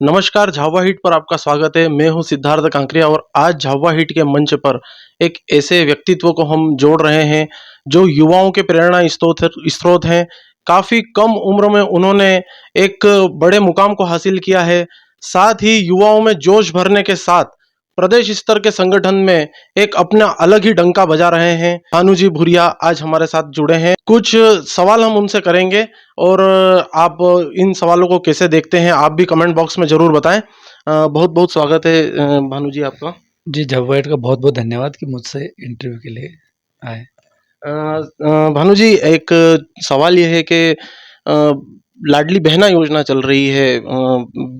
नमस्कार, झावा हिट पर आपका स्वागत है। मैं हूँ सिद्धार्थ कांकरिया और आज झावा हिट के मंच पर एक ऐसे व्यक्तित्व को हम जोड़ रहे हैं, जो युवाओं के प्रेरणा स्रोत हैं। काफ़ी कम उम्र में उन्होंने एक बड़े मुकाम को हासिल किया है। साथ ही युवाओं में जोश भरने के साथ प्रदेश स्तर के संगठन में एक अपना अलग ही डंका बजा रहे हैं। भानु जी भूरिया आज हमारे साथ जुड़े हैं। कुछ सवाल हम उनसे करेंगे और आप इन सवालों को कैसे देखते हैं, आप भी कमेंट बॉक्स में ज़रूर बताएँ। बहुत-बहुत स्वागत है भानु जी आपका। जी, जब का बहुत-बहुत धन्यवाद कि मुझसे इंटरव्यू के लिए आए। भानु जी एक सवाल ये है कि लाडली बहना योजना चल रही है।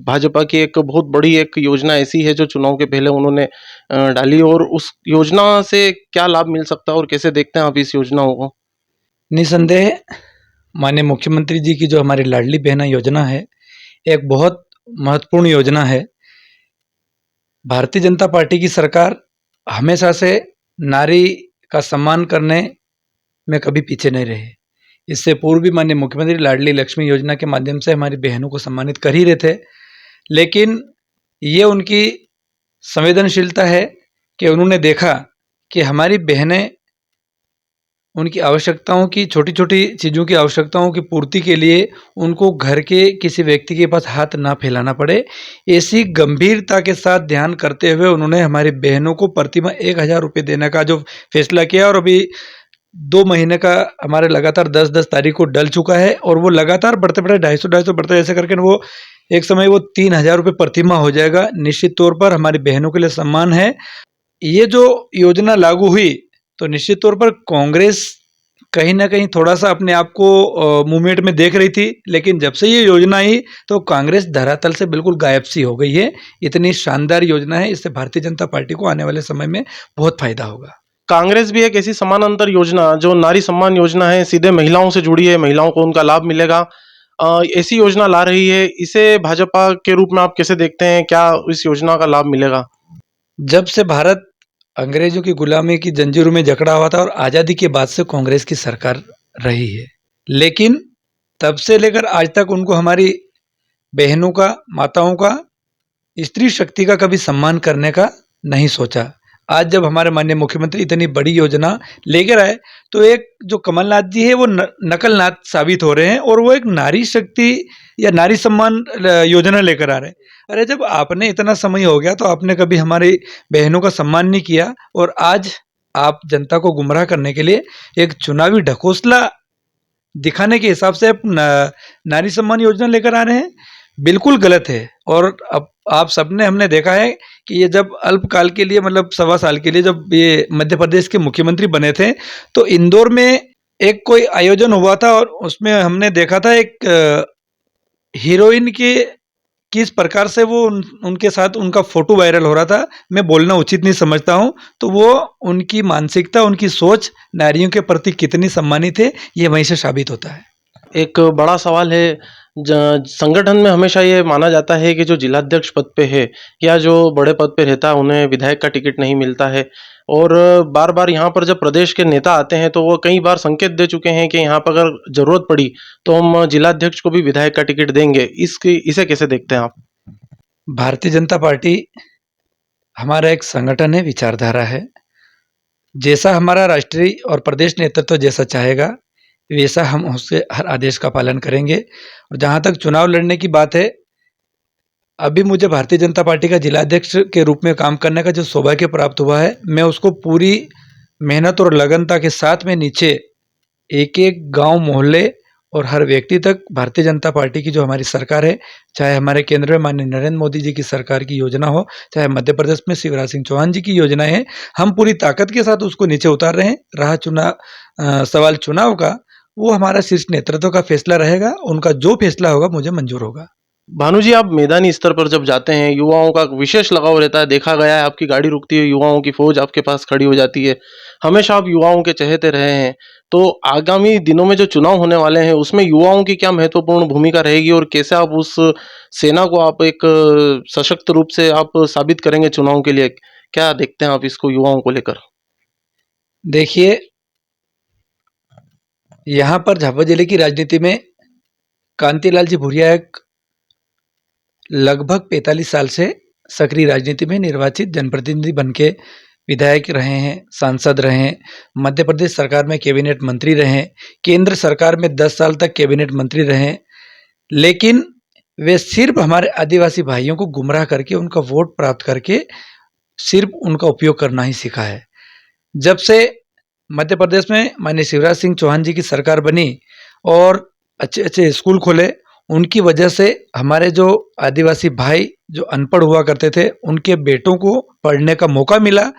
भाजपा की एक बहुत बड़ी एक योजना ऐसी है जो चुनाव के पहले उन्होंने डाली और उस योजना से क्या लाभ मिल सकता है और कैसे देखते हैं आप इस योजनाओं को? निसंदेह माननीय मुख्यमंत्री जी की जो हमारी लाडली बहना योजना है, एक बहुत महत्वपूर्ण योजना है। भारतीय जनता पार्टी की सरकार हमेशा से नारी का सम्मान करने में कभी पीछे नहीं रही। इससे पूर्व भी माननीय मुख्यमंत्री लाडली लक्ष्मी योजना के माध्यम से हमारी बहनों को सम्मानित कर ही रहे थे। लेकिन ये उनकी संवेदनशीलता है कि उन्होंने देखा कि हमारी बहनें उनकी आवश्यकताओं की छोटी-छोटी चीज़ों की आवश्यकताओं की पूर्ति के लिए उनको घर के किसी व्यक्ति के पास हाथ ना फैलाना पड़े। ऐसी गंभीरता के साथ ध्यान करते हुए उन्होंने हमारी बहनों को प्रतिमाह ₹1000 देने का जो फैसला किया और अभी 2 महीने का हमारे लगातार 10-10 तारीख को डल चुका है और वो लगातार बढ़ते-बढ़ते 250-250 बढ़ते ऐसे करके वो एक समय वो ₹3000 प्रतिमाह हो जाएगा। निश्चित तौर पर हमारी बहनों के लिए सम्मान है। ये जो योजना लागू हुई, तो निश्चित तौर पर कांग्रेस कहीं न कहीं थोड़ा-सा अपने आप को मूवमेंट में देख रही थी, लेकिन जब से ये योजना आई, तो कांग्रेस धरातल से बिल्कुल गायब-सी हो गई है। इतनी शानदार योजना है, इससे भारतीय जनता पार्टी को आने वाले समय में बहुत फ़ायदा होगा। कांग्रेस भी एक ऐसी समानांतर योजना जो नारी सम्मान योजना है, सीधे महिलाओं से जुड़ी है, महिलाओं को उनका लाभ मिलेगा। ऐसी योजना ला रही है, इसे भाजपा के रूप में आप कैसे देखते हैं? क्या इस योजना का लाभ मिलेगा? जब से भारत अंग्रेजों की गुलामी की जंजीरों में जकड़ा हुआ था और आज़ादी के बाद से कांग्रेस की सरकार रही है। लेकिन तब से लेकर आज तक उनको हमारी बहनों का, माताओं का, स्त्री शक्ति का कभी सम्मान करने का नहीं सोचा। आज जब हमारे माननीय मुख्यमंत्री इतनी बड़ी योजना लेकर आए, तो एक जो कमलनाथ जी है वो नकलनाथ साबित हो रहे हैं और वो एक नारी शक्ति या नारी सम्मान योजना लेकर आ रहे हैं। अरे जब आपने इतना समय हो गया तो आपने कभी हमारी बहनों का सम्मान नहीं किया और आज आप जनता को गुमराह करने के लिए एक चुनावी ढकोसला दिखाने के हिसाब से नारी सम्मान योजना लेकर आ रहे हैं, बिल्कुल गलत है। और अब आप सबने हमने देखा है कि ये जब अल्पकाल के लिए मतलब सवा साल के लिए जब ये मध्य प्रदेश के मुख्यमंत्री बने थे, तो इंदौर में एक कोई आयोजन हुआ था और उसमें हमने देखा था एक हीरोइन के किस प्रकार से वो उनके साथ उनका फ़ोटो वायरल हो रहा था, मैं बोलना उचित नहीं समझता हूँ। तो वो उनकी मानसिकता, उनकी सोच नारियों के प्रति कितनी सम्मानित है, ये वहीं से साबित होता है। एक बड़ा सवाल है। संगठन में हमेशा ये माना जाता है कि जो जिलाध्यक्ष पद पे है या जो बड़े पद पे रहता है उन्हें विधायक का टिकट नहीं मिलता है और बार बार यहाँ पर जब प्रदेश के नेता आते हैं तो वो कई बार संकेत दे चुके हैं कि यहाँ पर अगर जरूरत पड़ी तो हम जिलाध्यक्ष को भी विधायक का टिकट देंगे। इसकी इसे कैसे देखते हैं आप? भारतीय जनता पार्टी हमारा एक संगठन है, विचारधारा है। जैसा हमारा राष्ट्रीय और प्रदेश नेतृत्व जैसा चाहेगा, वैसा हम उससे हर आदेश का पालन करेंगे। और जहाँ तक चुनाव लड़ने की बात है, अभी मुझे भारतीय जनता पार्टी का जिलाध्यक्ष के रूप में काम करने का जो सौभाग्य प्राप्त हुआ है, मैं उसको पूरी मेहनत और लगनता के साथ में नीचे एक-एक गाँव, मोहल्ले और हर व्यक्ति तक भारतीय जनता पार्टी की जो हमारी सरकार है, चाहे हमारे केंद्र में माननीय नरेंद्र मोदी जी की सरकार की योजना हो, चाहे मध्य प्रदेश में शिवराज सिंह चौहान जी की योजनाएँ हैं, हम पूरी ताकत के साथ उसको नीचे उतार रहे हैं। रहा सवाल चुनाव का, वो हमारा शीर्ष नेतृत्व का फैसला रहेगा, उनका जो फैसला होगा मुझे मंज़ूर होगा। भानु जी, आप मैदानी स्तर पर जब जाते हैं, युवाओं का विशेष लगाव रहता है। देखा गया है आपकी गाड़ी रुकती है, युवाओं की फ़ौज आपके पास खड़ी हो जाती है। हमेशा आप युवाओं के चहेते रहे हैं। तो आगामी दिनों में जो चुनाव होने वाले हैं, उसमें युवाओं की क्या महत्वपूर्ण भूमिका रहेगी और कैसे आप उस सेना को आप एक सशक्त रूप से आप साबित करेंगे चुनाव के लिए? क्या देखते हैं आप इसको युवाओं को लेकर? देखिए, यहाँ पर झाबुआ जिले की राजनीति में कांतिलाल जी भूरिया एक लगभग 45 साल से सक्रिय राजनीति में निर्वाचित जनप्रतिनिधि बन के विधायक रहे हैं, सांसद रहे हैं, मध्य प्रदेश सरकार में कैबिनेट मंत्री रहे हैं, केंद्र सरकार में 10 साल तक कैबिनेट मंत्री रहे हैं। लेकिन वे सिर्फ हमारे आदिवासी भाइयों को गुमराह करके, उनका वोट प्राप्त करके सिर्फ उनका उपयोग करना ही सीखा है। जब से मध्य प्रदेश में माननीय शिवराज सिंह चौहान जी की सरकार बनी और अच्छे-अच्छे स्कूल खोले, उनकी वजह से हमारे जो आदिवासी भाई जो अनपढ़ हुआ करते थे, उनके बेटों को पढ़ने का मौका मिला।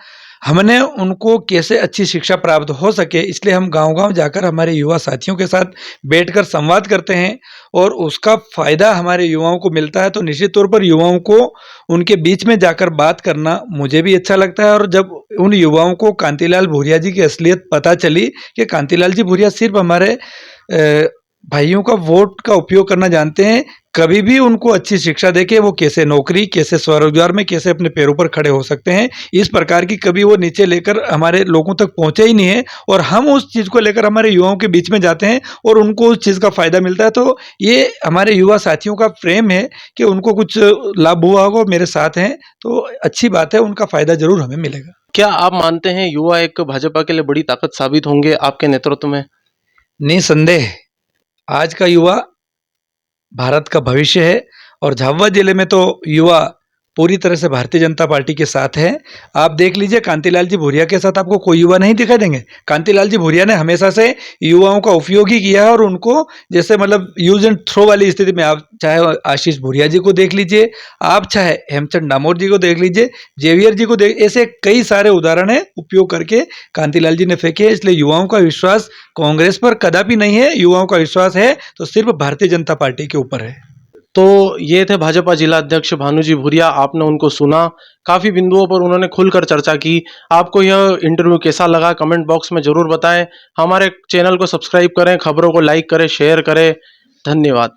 हमने उनको कैसे अच्छी शिक्षा प्राप्त हो सके, इसलिए हम गाँव-गाँव जाकर हमारे युवा साथियों के साथ बैठकर संवाद करते हैं और उसका फ़ायदा हमारे युवाओं को मिलता है। तो निश्चित तौर पर युवाओं को उनके बीच में जाकर बात करना मुझे भी अच्छा लगता है। और जब उन युवाओं को कांतिलाल भूरिया जी की असलियत पता चली कि कांतिलाल जी भूरिया सिर्फ हमारे भाइयों का वोट का उपयोग करना जानते हैं, कभी भी उनको अच्छी शिक्षा देके वो कैसे नौकरी, कैसे स्वरोजगार में कैसे अपने पैरों पर खड़े हो सकते हैं, इस प्रकार की कभी वो नीचे लेकर हमारे लोगों तक पहुँचे ही नहीं है। और हम उस चीज़ को लेकर हमारे युवाओं के बीच में जाते हैं और उनको उस चीज़ का फ़ायदा मिलता है। तो ये हमारे युवा साथियों का प्रेम है कि उनको कुछ लाभ हुआ होगा, मेरे साथ हैं, तो अच्छी बात है, उनका फ़ायदा ज़रूर हमें मिलेगा। क्या आप मानते हैं युवा एक भाजपा के लिए बड़ी ताकत साबित होंगे आपके नेतृत्व में? निसंदेह आज का युवा भारत का भविष्य है और झाबुआ जिले में तो युवा पूरी तरह से भारतीय जनता पार्टी के साथ है। आप देख लीजिए, कांतिलाल जी भूरिया के साथ आपको कोई युवा नहीं दिखाई देंगे। कांतिलाल जी भूरिया ने हमेशा से युवाओं का उपयोग ही किया है और उनको जैसे मतलब यूज एंड थ्रो वाली स्थिति में, आप चाहे आशीष भूरिया जी को देख लीजिए, आप चाहे हेमचंद डामोर जी को देख लीजिए, जेवियर जी को देख, ऐसे कई सारे उदाहरण है उपयोग करके कांतिलाल जी ने फेंके। इसलिए युवाओं का विश्वास कांग्रेस पर कदापि नहीं है, युवाओं का विश्वास है तो सिर्फ भारतीय जनता पार्टी के ऊपर है। तो ये थे भाजपा जिला अध्यक्ष भानुजी भूरिया। आपने उनको सुना, काफ़ी बिंदुओं पर उन्होंने खुलकर चर्चा की। आपको यह इंटरव्यू कैसा लगा कमेंट बॉक्स में ज़रूर बताएं। हमारे चैनल को सब्सक्राइब करें, खबरों को लाइक करें, शेयर करें। धन्यवाद।